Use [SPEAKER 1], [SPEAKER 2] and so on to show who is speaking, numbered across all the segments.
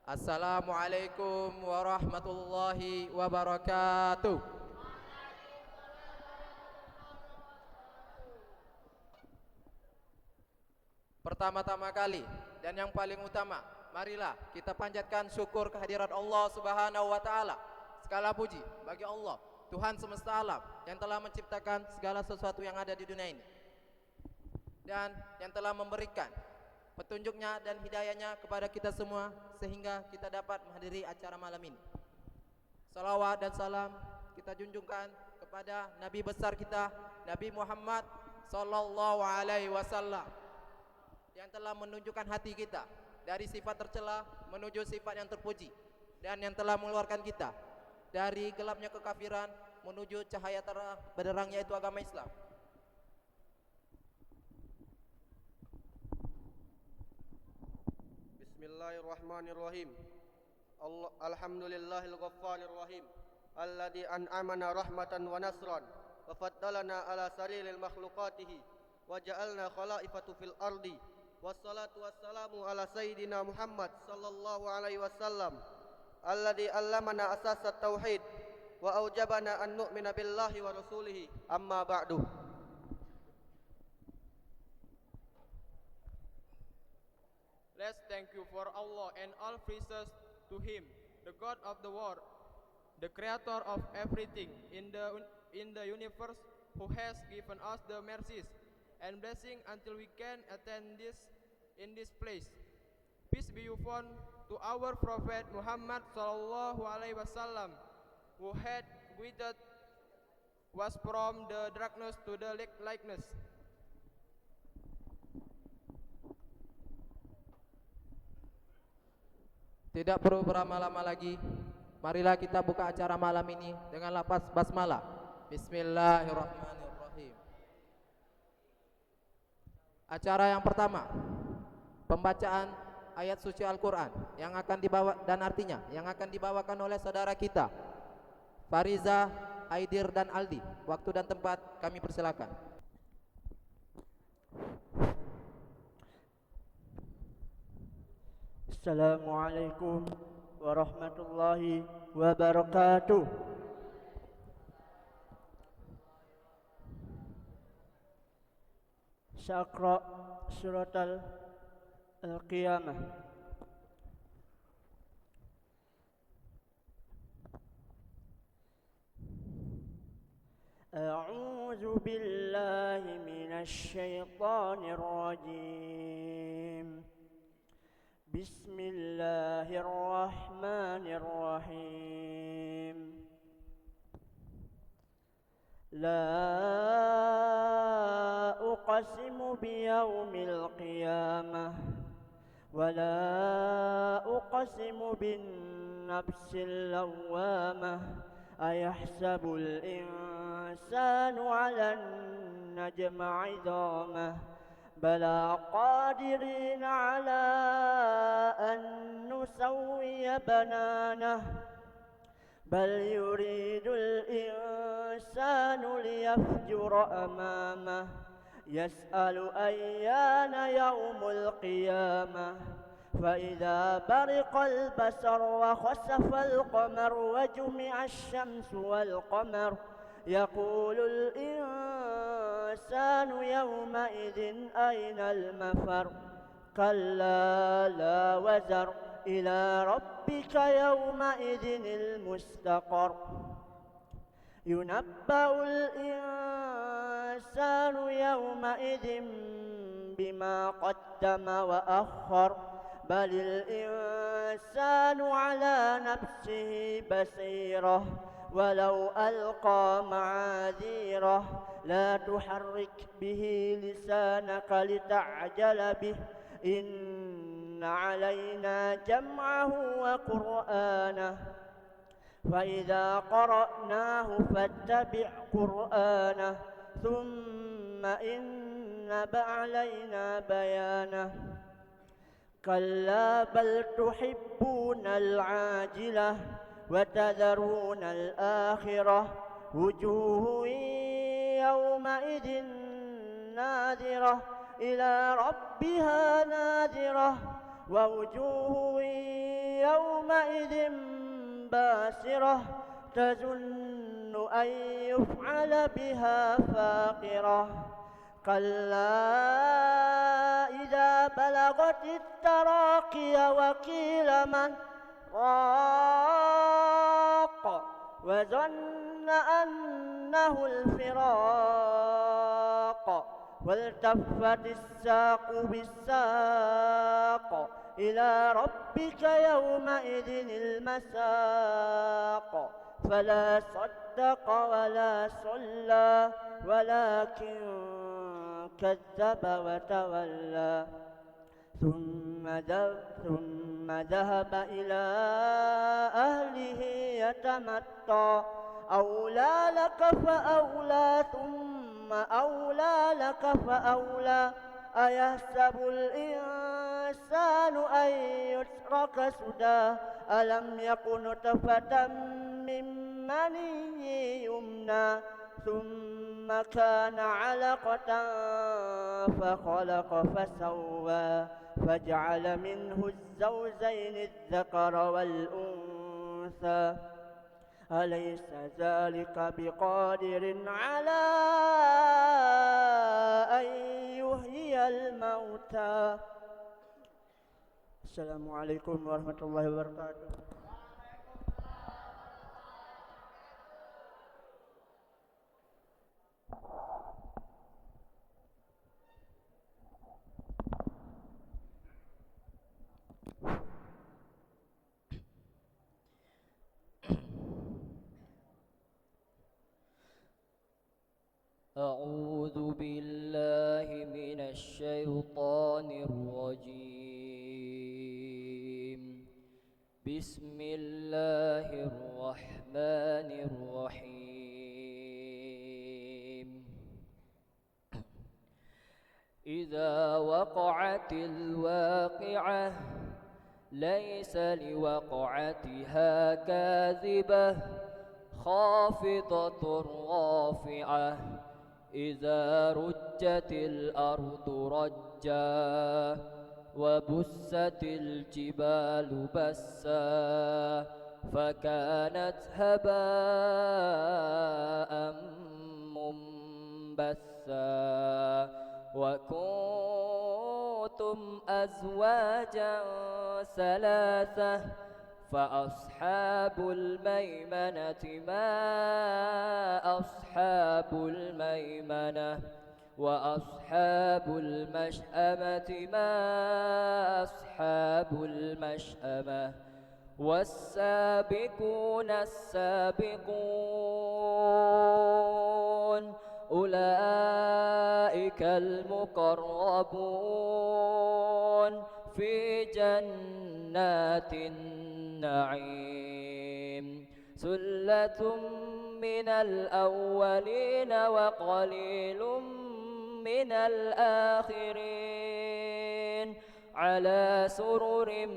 [SPEAKER 1] Assalamualaikum warahmatullahi wabarakatuh. Pertama-tama kali dan yang paling utama, marilah kita panjatkan syukur kehadirat Allah Subhanahu wa taala. Segala puji bagi Allah, Tuhan semesta alam yang telah menciptakan segala sesuatu yang ada di dunia ini dan yang telah memberikan petunjuknya dan hidayahnya kepada kita semua sehingga kita dapat menghadiri acara malam ini. Salawat dan salam kita junjungkan kepada Nabi besar kita, Nabi Muhammad sallallahu alaihi wasallam, yang telah menunjukkan hati kita dari sifat tercela menuju sifat yang terpuji, dan yang telah mengeluarkan kita dari gelapnya kekafiran menuju cahaya terang benderang, yaitu agama Islam.
[SPEAKER 2] Bismillahirrahmanirrahim. Alhamdulillahil ghaffarir rahim alladzi an'amana rahmatan wa nasran wa faddalana ala sariril makhluqatihi wa ja'alna khala'ifatu fil ardi. Wassalatu wassalamu ala sayyidina Muhammad sallallahu alaihi wasallam alladzi allamana asasat tauhid wa aujabana an nu'mina billahi wa rasulihi, amma ba'du.
[SPEAKER 3] Let's thank you for Allah and all praises to Him, the God of the world, the Creator of everything in the universe, who has given us the mercies and blessing until we can attend this in this place. Peace be upon to our Prophet Muhammad sallallahu alaihi wasallam, who had withered was from the darkness to the likeness.
[SPEAKER 1] Tidak perlu berlama-lama lagi, marilah kita buka acara malam ini dengan lafaz basmalah. Bismillahirrahmanirrahim. Acara yang pertama, pembacaan ayat suci Al-Quran yang akan dibawa dan artinya yang akan dibawakan oleh saudara kita Fariza, Aidir dan Aldi. Waktu dan tempat kami persilakan.
[SPEAKER 4] Assalamualaikum warahmatullahi wabarakatuh. Syaqra surat al-qiyamah. A'udzu billahi minasy syaithanir rajim. Bismillahirrahmanirrahim. La uqsimu biyawmil qiyamah wa la uqsimu bin nafsil lawwamah. Ayahsabul insanu 'alan najma'i 'idhamah. بلى قادرين على أن نسوي بنانه بل يريد الإنسان ليفجر أمامه يسأل أيان يوم القيامة فإذا برق البصر وخسف القمر وجمع الشمس والقمر يقول الإنسان يومئذ أين المفر كلا لا وزر إلى ربك يومئذ المستقر ينبأ الإنسان يومئذ بما قدم وأخر بل الإنسان على نفسه بصيرة ولو ألقى معاذيره لا تحرك به لسانك لتعجل به إن علينا جمعه وقرآنه فإذا قرأناه فاتبع قرآنه ثم إن علينا بيانه كلا بل تحبون العاجلة وتذرون الآخرة وجوه يومئذ ناذرة إلى ربها ناذرة ووجوه يومئذ باسرة تظن أن يفعل بها فاقرة كلا إذا بلغت التراقي وقيل من راق وظن أنه الفراق والتفت الساق بالساق إلى ربك يومئذ المساق فلا صدق ولا صلى ولكن كذب وتولى ثم ذهب إلى أهله يتمطى أولى لك فأولى ثم أولى لك فأولى أيحسب الإنسان أن يترك سدى ألم يكن نطفة من مني يمنى ثم كان علقة فخلق فسوى فجعل منه الزوجين الذكر والأنثى أليس ذلك بقادر على أن يحيي الموتى. السلام عليكم ورحمة الله وبركاته.
[SPEAKER 5] أعوذ بالله من الشيطان الرجيم. بسم الله الرحمن الرحيم. إذا وقعت الواقعة ليس لوقعتها كاذبة خافضة رافعة إذا رجت الأرض رجا وبست الجبال بسا فكانت هباء منبثا وكنتم أزواجا ثلاثة فأصحاب الميمنة ما أصحاب الميمنة وأصحاب المشأمة ما أصحاب المشأمة والسابقون السابقون أولئك المقربون في جنات النعيم ثلة من الأولين وقليل من الآخرين على سرر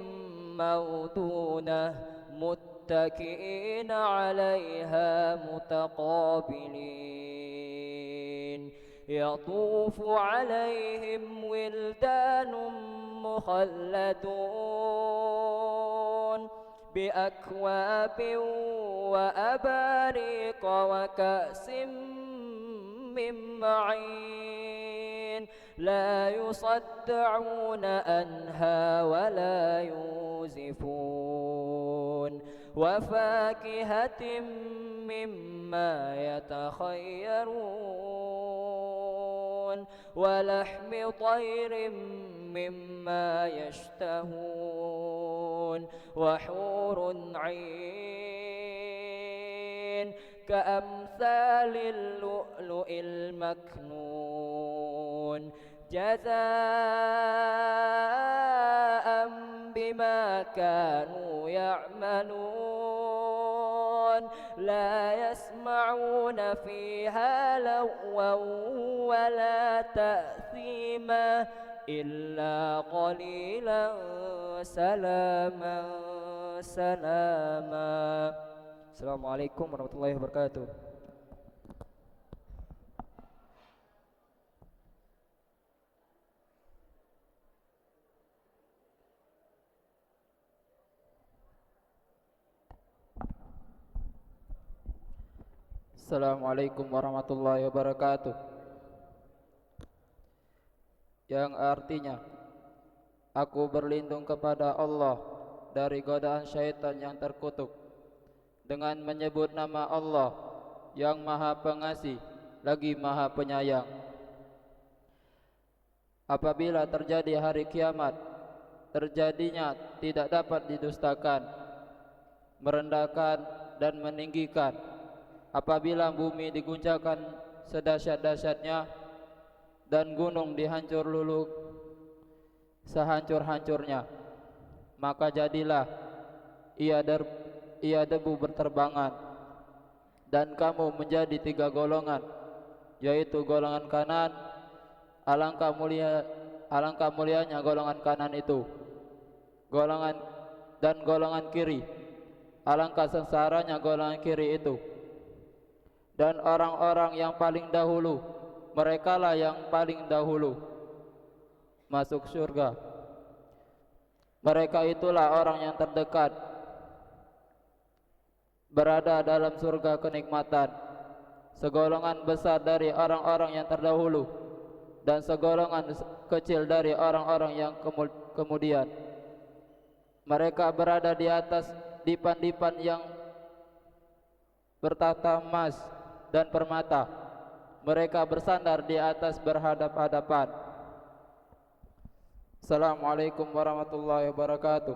[SPEAKER 5] موضونة متكئين عليها متقابلين يطوف عليهم ولدان مخلدون بأكواب وأباريق وكأس من معين لا يصدعون عنها ولا ينزفون وفاكهة مما يتخيرون ولحم طير مما يشتهون وحور عين كأمثال اللؤلؤ المكنون جزاء بما كانوا يعملون لا يسمعون فيها لغوا ولا تأثيما إلا قليلا سلاما سلاما. Assalamualaikum warahmatullahi wabarakatuh. Assalamualaikum warahmatullahi wabarakatuh. Yang artinya, aku berlindung kepada Allah dari godaan syaitan yang terkutuk dengan menyebut nama Allah yang Maha Pengasih lagi Maha Penyayang. Apabila terjadi hari kiamat, terjadinya tidak dapat didustakan, merendahkan dan meninggikan. Apabila bumi diguncangkan sedahsyat-dahsyatnya dan gunung dihancur luluh sehancur-hancurnya, maka jadilah ia debu berterbangan, dan kamu menjadi 3 golongan, yaitu golongan kanan. Alangkah mulianya golongan kanan itu. Golongan kiri, alangkah sengsaranya golongan kiri itu. Dan orang-orang yang paling dahulu, merekalah yang paling dahulu masuk surga. Mereka itulah orang yang terdekat, berada dalam surga kenikmatan, segolongan besar dari orang-orang yang terdahulu dan segolongan kecil dari orang-orang yang kemudian. Mereka berada di atas dipan-dipan yang bertata emas dan permata. Mereka bersandar di atas berhadap-hadapan. Assalamualaikum warahmatullahi wabarakatuh.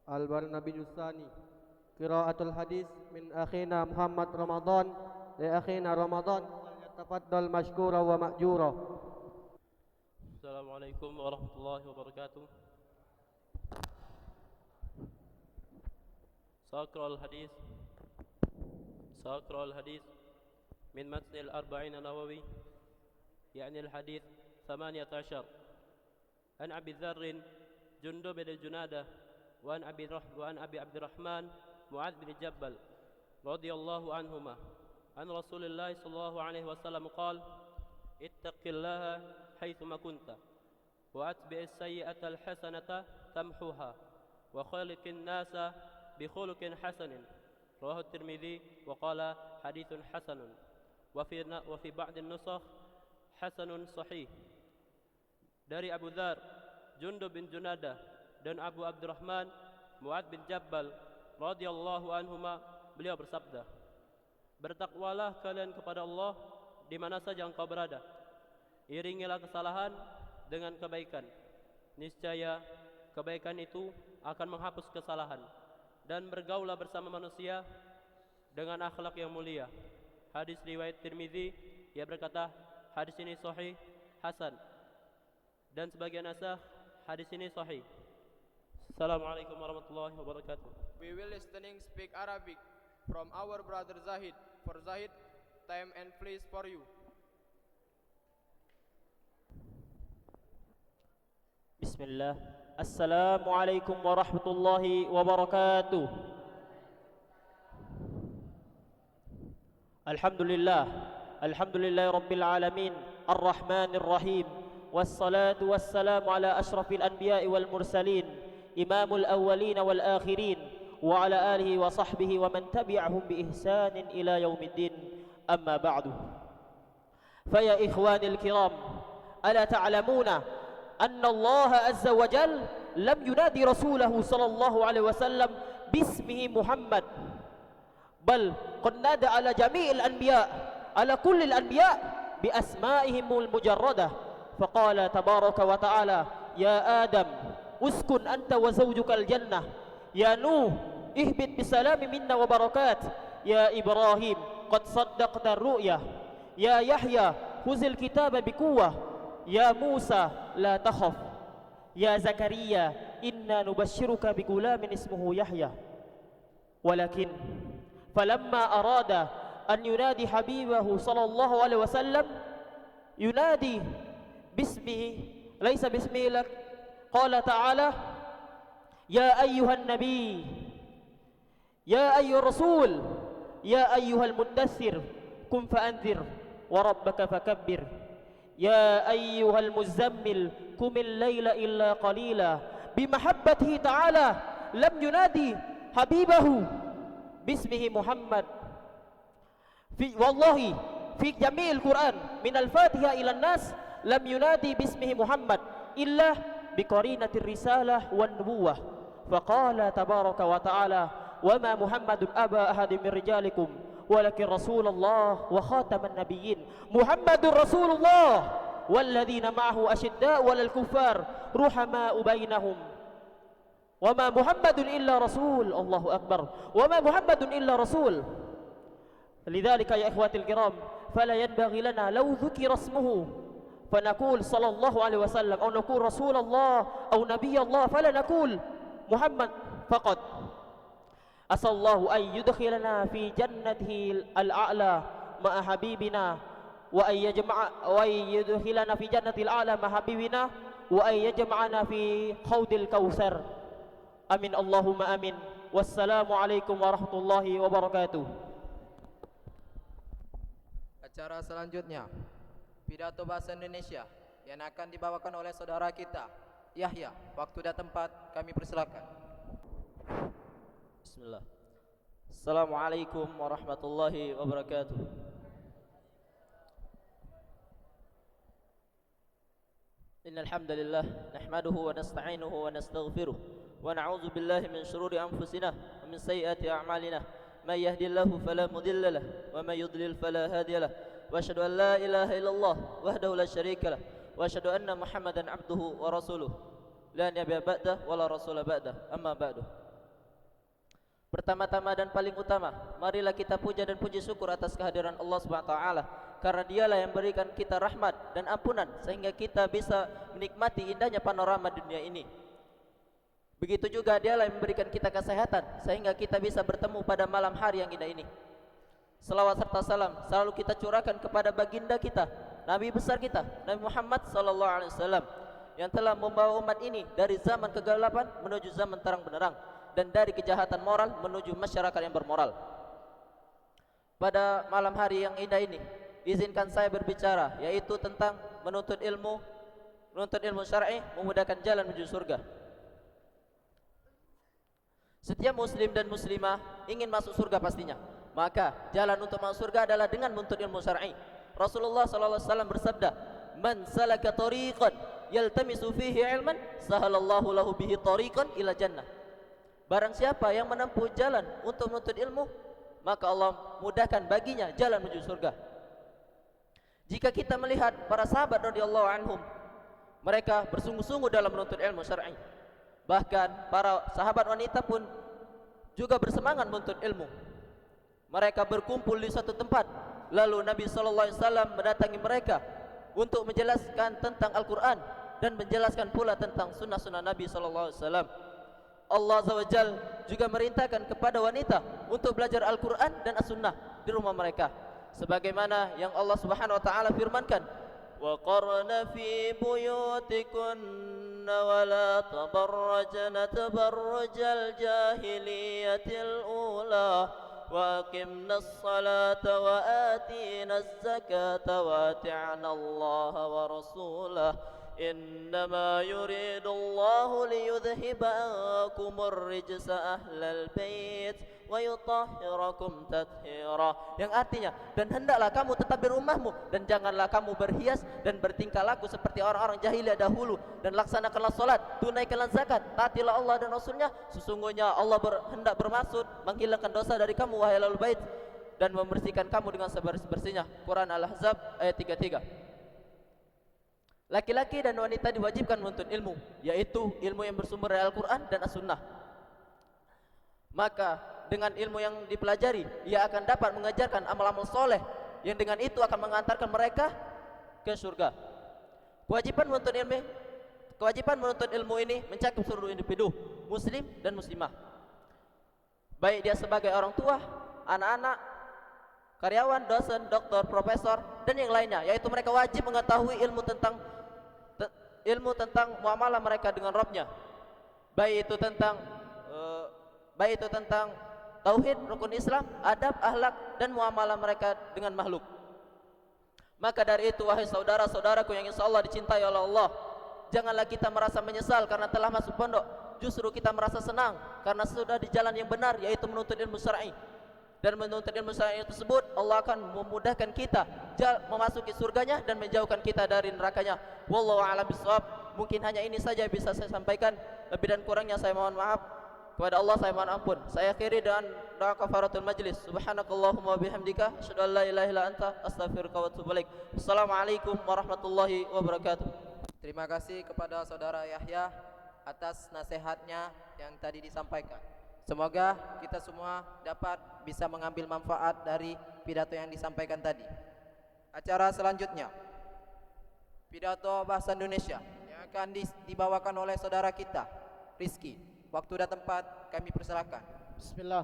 [SPEAKER 2] Al-Barnabi Nusani. Qiraatul hadis min akhina Muhammad Ramadan li akhina Ramadan. Tafaddal mashkura wa ma'jura.
[SPEAKER 6] Assalamualaikum warahmatullahi wabarakatuh. سأقرأ الحديث من متن الأربعين النووي، يعني الحديث 18. عن أبي ذر جندب بن جنادة وعن أبي عبد الرحمن معاذ بن جبل رضي الله عنهما عن رسول الله صلى الله عليه وسلم قال: اتق الله حيثما كنت وأتبع السيئة الحسنة تمحوها وخالق الناس بخلق حسن. رواه الترمذي وقال حديث حسن. وفي بعض النسخ حسن صحيح. Dari Abu Dzar, Jundub bin Junadah dan Abu Abdurrahman Mu'adz bin Jabal radhiyallahu anhuma, beliau bersabda, bertakwalah kalian kepada Allah di mana saja engkau berada. Iringilah kesalahan dengan kebaikan. Niscaya kebaikan itu akan menghapus kesalahan. Dan bergaulah bersama manusia dengan akhlak yang mulia. Hadis riwayat Tirmizi, ia berkata hadis ini sahih hasan, dan sebagian nasakh hadis ini sahih. Assalamualaikum warahmatullahi wabarakatuh.
[SPEAKER 3] We will listening speak Arabic from our brother Zahid. For Zahid, time and place for you.
[SPEAKER 7] Bismillah. Assalamualaikum warahmatullahi wabarakatuh. Alhamdulillah rabbil alamin, arrahmanir rahim, wassalatu wassalamu ala ashrafil anbiya'i wal mursalin, imamul awwalin wal akhirin, wa ala alihi wa sahbihi wa man tabi'ahum bi ihsanin ila yaumiddin. Amma ba'du. Faya ikhwanil kiram, ala ta'lamuna أن الله عز وجل لم ينادي رسوله صلى الله عليه وسلم باسمه محمد، بل قد نادى على جميع الأنبياء، على كل الأنبياء بأسمائهم المجردة. فقال تبارك وتعالى: يا آدم اسكن أنت وزوجك الجنة، يا نوح اهبط بسلام منا وبركات، يا إبراهيم قد صدقت الرؤيا، يا يحيى خذ الكتاب بقوة، يا موسى لا تخف، يا زكريا إنا نبشرك بغلام اسمه يحيى. ولكن فلما أراد أن ينادي حبيبه صلى الله عليه وسلم ينادي باسمه ليس باسمه لك. قال تعالى: يا أيها النبي، يا أيها الرسول، يا أيها المدثر قم فأنذر وربك فكبر، يا أيها المزمل قم الليل إلا قليلا. بمحبته تعالى lam yunadi habibahu bismihi Muhammad. Wallahi fi jami'il Quran min al-Fatihah ila an-nas lam yunadi bismihi Muhammad illa biqarinatir risalah wan nubuwah. Faqala tabaraka wa ta'ala wa ma Muhammadun aba ahadin min rijalikum walakin Rasulullah wa khataman nabiyyin. Muhammadur Rasulullah walladzina ma'ahu asyidda'u 'alal kuffar ruhama'u bainahum. Wa ma Muhammadun illa rasul. Allahu akbar. Wa ma Muhammadun illa rasul. Lidzalika ya ikhwatil kiram fala yanbaghi lana law dhukira ismuhu fanaqul sallallahu alaihi wasallam aw naqul Rasulullah aw nabiyallah fala naqul Muhammad faqat. Asallahu ay yudkhilana fi jannatihi al-a'la ma'a habibina wa ay yudkhilana fi jannatil a'la ma'a habibina wa ay yajma'ana fi khawdil kautsar. Amin Allahumma amin. Wassalamu alaikum warahmatullahi wabarakatuh.
[SPEAKER 1] Acara selanjutnya pidato bahasa Indonesia yang akan dibawakan oleh saudara kita Yahya. Waktu dan tempat kami persilakan.
[SPEAKER 7] Bismillah. Assalamualaikum warahmatullahi wabarakatuh. Innal hamdalillah nahmaduhu wa nasta'inuhu wa nastaghfiruh wa na'udzu billahi min shururi anfusina wa min sayyiati a'malina. May yahdihillahu fala mudilla lahu wa may yudlil fala hadiya lahu. Wa asyhadu an la ilaha illallah wahdahu la syarika lahu wa asyhadu anna Muhammadan abduhu wa rasuluh. La nabiyya ba'dah wa la rasula ba'dah. Amma ba'du. Pertama-tama dan paling utama, marilah kita puja dan puji syukur atas kehadiran Allah Subhanahu wa taala, karena Dialah yang berikan kita rahmat dan ampunan sehingga kita bisa menikmati indahnya panorama dunia ini. Begitu juga Dialah yang memberikan kita kesehatan sehingga kita bisa bertemu pada malam hari yang indah ini. Selawat serta salam selalu kita curahkan kepada baginda kita, Nabi besar kita, Nabi Muhammad sallallahu alaihi wasallam, yang telah membawa umat ini dari zaman kegelapan menuju zaman terang benderang, dan dari kejahatan moral menuju masyarakat yang bermoral. Pada malam hari yang indah ini, izinkan saya berbicara, yaitu tentang menuntut ilmu syar'i, memudahkan jalan menuju surga. Setiap muslim dan muslimah ingin masuk surga pastinya, maka jalan untuk masuk surga adalah dengan menuntut ilmu syar'i. Rasulullah SAW bersabda, "Man salaka tariqan yaltamisu fihi ilman, sahalallahu lahu bihi tariqan ila jannah." Barang siapa yang menempuh jalan untuk menuntut ilmu, maka Allah mudahkan baginya jalan menuju surga. Jika kita melihat para sahabat radhiyallahu anhum, mereka bersungguh-sungguh dalam menuntut ilmu syar'i. Bahkan para sahabat wanita pun juga bersemangat menuntut ilmu. Mereka berkumpul di satu tempat, lalu Nabi sallallahu alaihi wasallam mendatangi mereka untuk menjelaskan tentang Al-Qur'an dan menjelaskan pula tentang sunnah-sunnah Nabi sallallahu alaihi wasallam. Allah Azza wa Jal juga merintahkan kepada wanita untuk belajar Al-Quran dan As-Sunnah di rumah mereka, sebagaimana yang Allah Subhanahu wa taala firmankan, "Wa qarna fi buyutikunna wa la tabarrajna tabarrujal jahiliyatil ula wa aqimnas salata wa atinas zakata wa ati'na Allah wa rasulah. Innama yuridullahu liyudhhiba ankumur rijsa ahlal bait wa yutahhirakum tathira." Yang artinya, dan hendaklah kamu tetap di rumahmu dan janganlah kamu berhias dan bertingkah laku seperti orang-orang jahiliyah dahulu, dan laksanakanlah salat, tunaikanlah zakat, taatilah Allah dan Rasulnya. Sesungguhnya Allah hendak bermaksud menghilangkan dosa dari kamu wahai ahlul bait dan membersihkan kamu dengan sebersih-bersihnya. Quran Al-Ahzab ayat 33. Laki-laki dan wanita diwajibkan menuntut ilmu, yaitu ilmu yang bersumber dari Al-Quran dan As-Sunnah. Maka dengan ilmu yang dipelajari, ia akan dapat mengajarkan amal-amal soleh yang dengan itu akan mengantarkan mereka ke surga. Kewajiban menuntut ilmu ini mencakup seluruh individu, muslim dan muslimah, baik dia sebagai orang tua, anak-anak, karyawan, dosen, dokter, profesor, dan yang lainnya, yaitu mereka wajib mengetahui ilmu tentang muamalah mereka dengan Rabbnya, baik itu tentang tauhid, rukun Islam, adab, akhlak, dan muamalah mereka dengan makhluk. Maka dari itu, wahai saudara-saudaraku yang insyaallah dicintai oleh Allah, janganlah kita merasa menyesal karena telah masuk pondok,
[SPEAKER 8] justru kita merasa senang karena sudah di jalan yang benar, yaitu menuntut ilmu syar'i. Dan menuntut ilmu syar'i tersebut Allah akan memudahkan kita memasuki surganya dan menjauhkan kita dari nerakanya. Wallahu a'lam bishawab. Mungkin hanya ini saja bisa saya sampaikan. Lebih dan kurangnya saya mohon maaf. Kepada Allah saya mohon ampun. Saya akhiri dengan doa kafaratul majlis. Subhanakallahumma bihamdika asyhadu an la ilaha illa anta astaghfiruka wa atubu ilaik. Assalamualaikum warahmatullahi wabarakatuh.
[SPEAKER 1] Terima kasih kepada saudara Yahya atas nasihatnya yang tadi disampaikan. Semoga kita semua dapat bisa mengambil manfaat dari pidato yang disampaikan tadi. Acara selanjutnya, pidato bahasa Indonesia yang akan dibawakan oleh saudara kita Rizky. Waktu dan tempat kami persilakan.
[SPEAKER 9] Bismillah.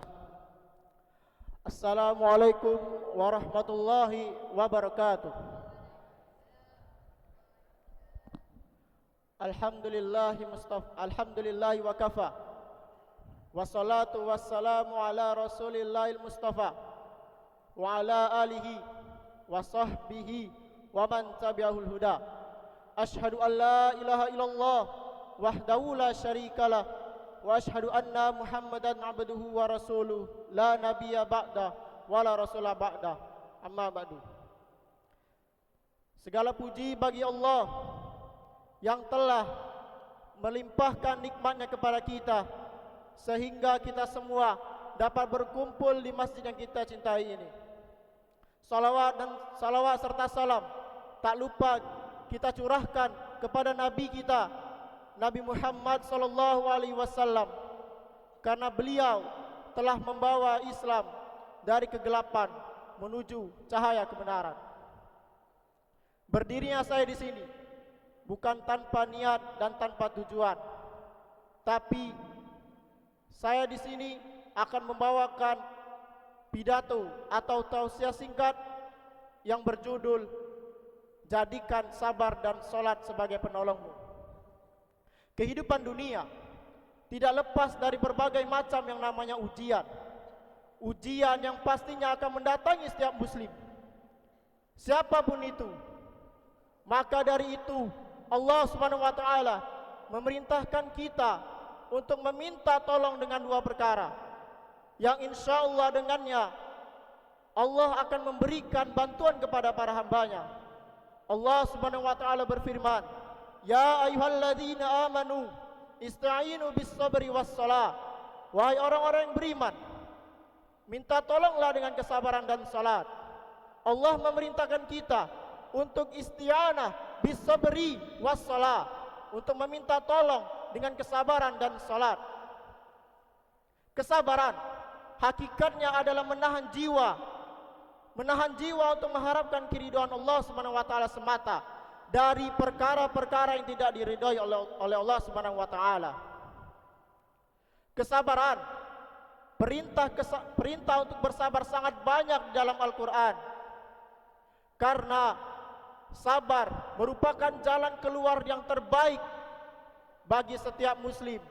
[SPEAKER 9] Assalamualaikum warahmatullahi wabarakatuh. Alhamdulillahi wa kafa. Wassalatu wassalamu ala rasulillahil mustafa wa ala alihi wa sahbihi wa man tabi'ahul huda. Ashhadu an la ilaha illallah wahdahu la syarikalah wa ashhadu anna muhammadan abduhu wa rasuluh la nabiyya ba'da wa la rasulah ba'da. Amma ba'du. Segala puji bagi Allah yang telah melimpahkan nikmatnya kepada kita sehingga kita semua dapat berkumpul di masjid yang kita cintai ini. Salawat serta salam tak lupa kita curahkan kepada Nabi kita, Nabi Muhammad sallallahu alaihi wasallam, karena beliau telah membawa Islam dari kegelapan menuju cahaya kebenaran. Berdirinya saya di sini bukan tanpa niat dan tanpa tujuan, tapi saya di sini akan membawakan pidato atau tausiah singkat yang berjudul Jadikan Sabar dan Salat sebagai Penolongmu. Kehidupan dunia tidak lepas dari berbagai macam yang namanya ujian. Ujian yang pastinya akan mendatangi setiap muslim, siapapun itu. Maka dari itu Allah Subhanahu wa taala memerintahkan kita untuk meminta tolong dengan dua perkara yang insyaallah dengannya Allah akan memberikan bantuan kepada para hambanya. Allah Subhanahu wa taala berfirman, "Ya ayyuhalladzina amanu ista'inu bis-sabri was-shalah." Wahai orang-orang yang beriman, minta tolonglah dengan kesabaran dan salat. Allah memerintahkan kita untuk isti'anah bis-sabri was-shalah, untuk meminta tolong dengan kesabaran dan salat. Kesabaran hakikatnya adalah menahan jiwa untuk mengharapkan keridhaan Allah Subhanahu wa taala semata dari perkara-perkara yang tidak diridhai oleh Allah Subhanahu wa taala. Kesabaran, perintah untuk bersabar sangat banyak dalam Al-Qur'an. Karena sabar merupakan jalan keluar yang terbaik bagi setiap muslim.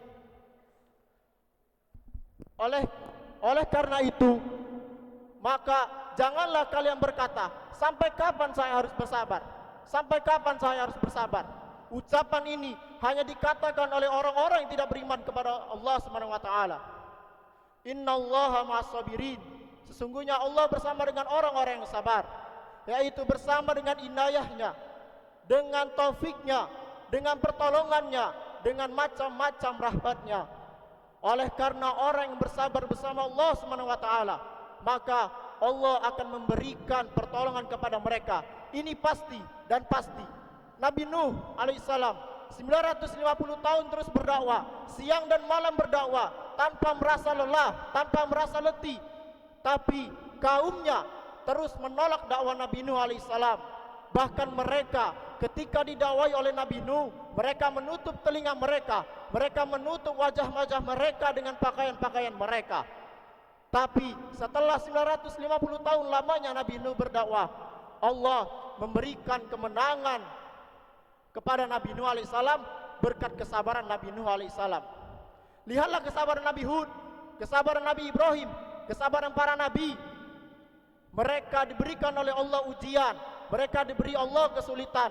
[SPEAKER 9] Oleh karena itu, maka janganlah kalian berkata, sampai kapan saya harus bersabar? Sampai kapan saya harus bersabar? Ucapan ini hanya dikatakan oleh orang-orang yang tidak beriman kepada Allah Subhanahu wa taala. Innallaha ma'as-sabirin. Sesungguhnya Allah bersama dengan orang-orang yang sabar, yaitu bersama dengan inayahnya, dengan taufiknya, dengan pertolongannya, dengan macam-macam rahmatnya. Oleh karena orang yang bersabar bersama Allah Subhanahu wa taala, maka Allah akan memberikan pertolongan kepada mereka. Ini pasti dan pasti. Nabi Nuh alaihissalam 950 tahun terus berdakwah, siang dan malam berdakwah tanpa merasa lelah, tanpa merasa letih. Tapi kaumnya terus menolak dakwah Nabi Nuh alaihissalam. Bahkan mereka ketika didakwai oleh Nabi Nuh, mereka menutup telinga mereka, mereka menutup wajah-wajah mereka dengan pakaian-pakaian mereka. Tapi setelah 950 tahun lamanya Nabi Nuh berdakwah, Allah memberikan kemenangan kepada Nabi Nuh alaihissalam berkat kesabaran Nabi Nuh alaihissalam. Lihatlah kesabaran Nabi Hud, kesabaran Nabi Ibrahim, kesabaran para nabi. Mereka diberikan oleh Allah ujian, mereka diberi Allah kesulitan,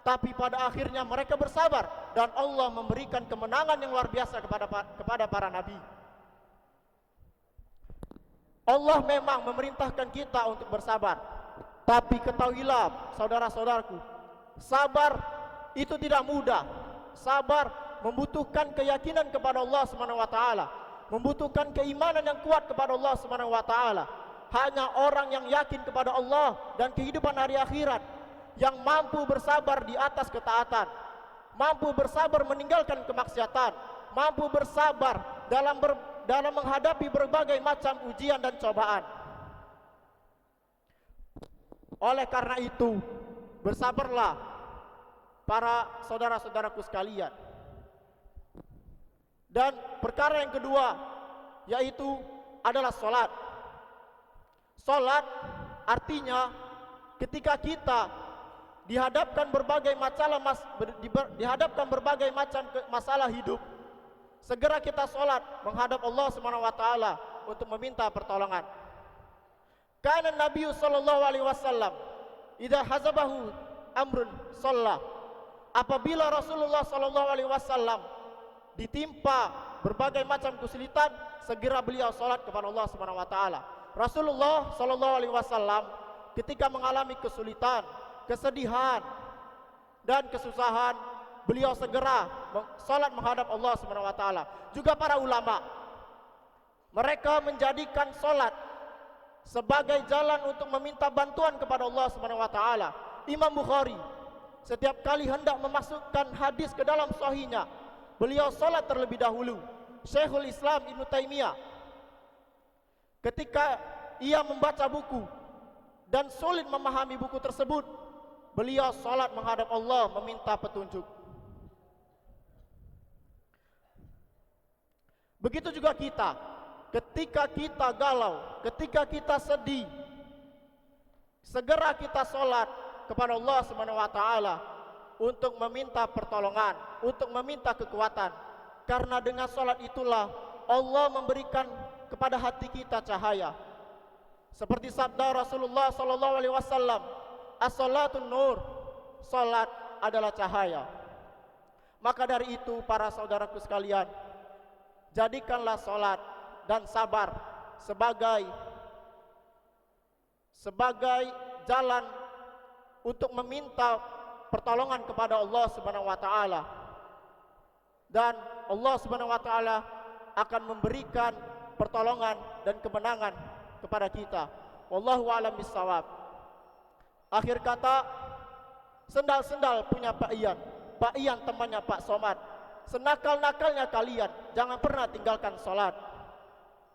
[SPEAKER 9] tapi pada akhirnya mereka bersabar dan Allah memberikan kemenangan yang luar biasa kepada para nabi. Allah memang memerintahkan kita untuk bersabar. Tapi ketahuilah saudara-saudaraku, sabar itu tidak mudah. Sabar membutuhkan keyakinan kepada Allah Subhanahu wa taala, membutuhkan keimanan yang kuat kepada Allah Subhanahu wa taala. Hanya orang yang yakin kepada Allah dan kehidupan hari akhirat yang mampu bersabar di atas ketaatan, mampu bersabar meninggalkan kemaksiatan, mampu bersabar dalam menghadapi berbagai macam ujian dan cobaan. Oleh karena itu, bersabarlah para saudara-saudaraku sekalian. Dan perkara yang kedua yaitu adalah salat. Salat artinya ketika kita dihadapkan berbagai macam masalah hidup, segera kita salat menghadap Allah Subhanahu wa taala untuk meminta pertolongan. Kana Nabi sallallahu alaihi wasallam idza hazabahu amrun shalla. Apabila Rasulullah sallallahu alaihi wasallam ditimpa berbagai macam kesulitan, segera beliau salat kepada Allah Subhanahu wa taala. Rasulullah sallallahu alaihi wasallam ketika mengalami kesulitan, kesedihan dan kesusahan, beliau segera salat menghadap Allah Subhanahu wa taala. Juga para ulama, mereka menjadikan salat sebagai jalan untuk meminta bantuan kepada Allah Subhanahu wa taala. Imam Bukhari setiap kali hendak memasukkan hadis ke dalam sahihnya, beliau salat terlebih dahulu. Syekhul Islam Ibnu Taimiyah ketika ia membaca buku dan sulit memahami buku tersebut, beliau salat menghadap Allah meminta petunjuk. Begitu juga kita, ketika kita galau, ketika kita sedih, segera kita salat kepada Allah Subhanahu wa taala untuk meminta pertolongan, untuk meminta kekuatan. Karena dengan salat itulah Allah memberikan kepada hati kita cahaya. Seperti sabda Rasulullah sallallahu alaihi wasallam, "As-salatun nur." Salat adalah cahaya. Maka dari itu para saudaraku sekalian, jadikanlah salat dan sabar sebagai jalan untuk meminta pertolongan kepada Allah Subhanahu wa taala. Dan Allah Subhanahu wa taala akan memberikan pertolongan dan kemenangan kepada kita. Wallahu a'lam bissawab. Akhir kata, sendal-sendal punya Pak Ian. Pak Ian temannya Pak Somad. Senakal-nakalnya kalian, jangan pernah tinggalkan salat.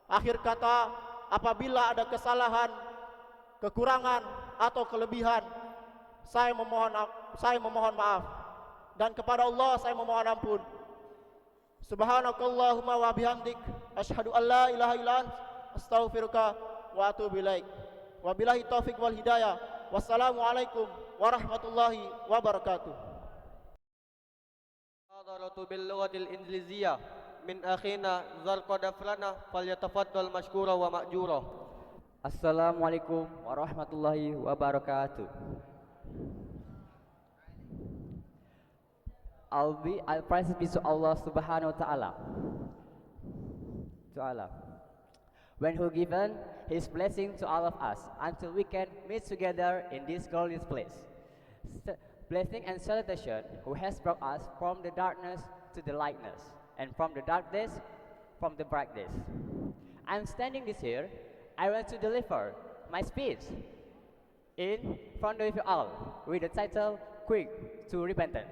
[SPEAKER 9] Akhir kata, apabila ada kesalahan, kekurangan atau kelebihan, saya memohon maaf, dan kepada Allah saya memohon ampun. Subhanakallahumma wa bihamdik, asyhadu an la ilaha illa ant, astaghfiruka wa atubu ilaik. Wabillahi taufik wal hidayah. Wassalamualaikum warahmatullahi wabarakatuh.
[SPEAKER 2] Hadaratu bil lughatil ingliziyah min akhina Zarqadaflana falyatafaddal mashkura wa ma'jura.
[SPEAKER 10] Assalamualaikum warahmatullahi wabarakatuh. I'll praise be to Allah Subhanahu wa ta'ala. When He given His blessing to all of us until we can meet together in this glorious place. Blessing and salutation who has brought us from the darkness to the lightness, and from the darkness from the brightness. I'm standing this here. I want to deliver my speech in front of you all with the title Quick to Repentance.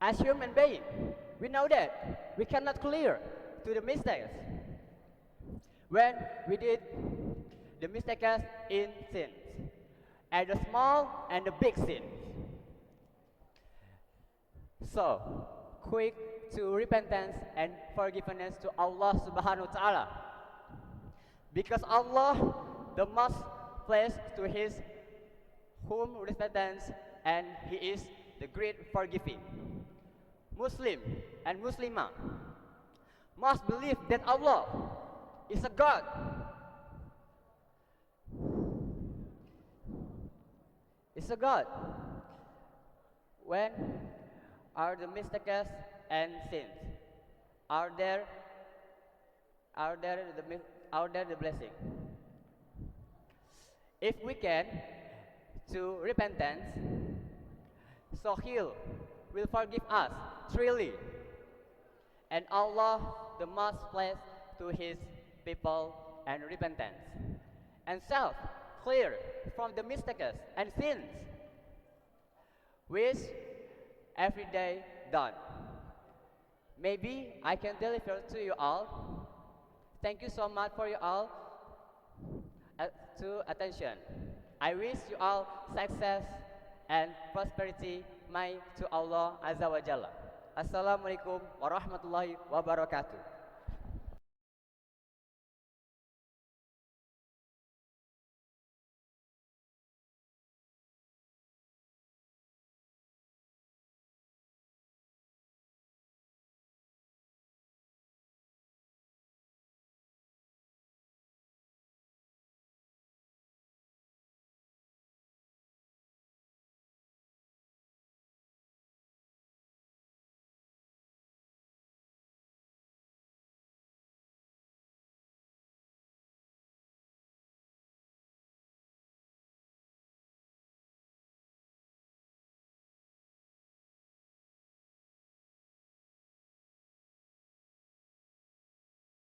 [SPEAKER 10] As human beings, we know that we cannot clear to the mistakes when we did the mistakes in sins, and the small and the big sins. So, quick to repentance and forgiveness to Allah Subhanahu wa ta'ala. Because Allah, the most pleased to His whom repentance, and He is the great forgiving. Muslim and Muslimah must believe that Allah is a God. Is a God. When are the mistakes and sins. Are there the blessing? If we can to repentance, so He will forgive us freely, and Allah the most blessed to His people and repentance, and self clear from the mistakes and sins which every day done. Maybe I can deliver to you all. Thank you so much for you all to attention. I wish you all success and prosperity. May to Allah Azza wa Jalla. Assalamualaikum warahmatullahi wabarakatuh.